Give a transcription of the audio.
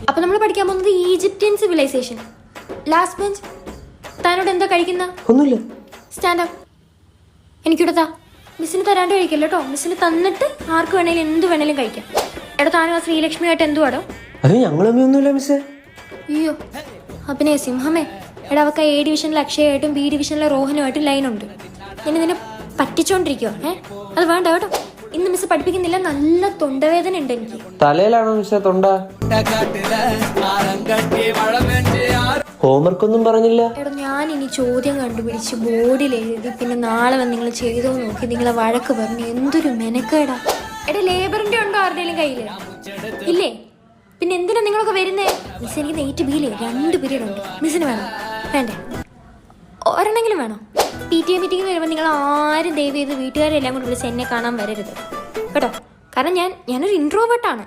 അപ്പൊ നമ്മൾ പഠിക്കാൻ പോകുന്നത് ഈജിപ്ഷ്യൻ സിവിലൈസേഷൻ. ലാസ്റ്റ് ബെഞ്ച്, താനോട് എന്താ കഴിക്കുന്ന? ഒന്നുമില്ല. Stand up. എനിക്കിവിടെ താ. മിസ്സിന് തരാണ്ട് കഴിക്കല്ലോ കേട്ടോ. മിസ്സിന് തന്നിട്ട് ആർക്ക് വേണേലും എന്ത് വേണേലും കഴിക്കാം. എടാ, താനും ആ ശ്രീലക്ഷ്മിയായിട്ട് എന്തുവാടോ? അത് ഞങ്ങളൊന്നുമില്ല മിസ്സേ. അയ്യോ, അഭിനയ സിംഹമേ. എടാ, അവർക്ക് A ഡിവിഷനിലെ അക്ഷയായിട്ടും B ഡിവിഷനിലെ റോഹനുമായിട്ടും ലൈനുണ്ട്. ഞാൻ ഇതിനെ പറ്റിച്ചോണ്ടിരിക്കുവോ? അത് വേണ്ട കേട്ടോ. ഇന്ന് മിസ് പഠിപ്പിക്കുന്നില്ല. നല്ല തൊണ്ടവേദന ഉണ്ട് എനിക്ക്. തലയിലാണോ മിസ്സേ തൊണ്ട? ഹോംവർക്ക് ഒന്നും പറഞ്ഞില്ല. എടാ, ഞാൻ ഇനി ചോദ്യം കണ്ടുപിടിച്ച് ബോർഡിൽ എഴുതി പിന്നെ നാളെ വന്ന് നിങ്ങൾ ചെയ്തോ നോക്കി നിങ്ങളെ വഴക്ക് പറഞ്ഞു. എന്തൊരു മെനക്കേടാ. എടാ, ലേബറിന്റെ ഉണ്ടോ ആരുടെയും കയ്യില്? ഇല്ലേ? പിന്നെ എന്തിനാ നിങ്ങളൊക്കെ വരുന്നേ? മിസ്, എനിക്ക് 8 ബിയില് 2 പീരീഡ് ഉണ്ട്. മിസ്സിന് വേണോ? വേണ്ടേ? ഒരെണ്ണെങ്കിലും വേണോ? PTA മീറ്റിംഗിന് വരുമ്പോൾ നിങ്ങൾ ആരും ദയവ് ചെയ്ത് വീട്ടുകാരെല്ലാം കൂടി വിളിച്ച് എന്നെ കാണാൻ വരരുത് കേട്ടോ. കാരണം ഞാനൊരു ഇൻട്രോവേർട്ടാണ്.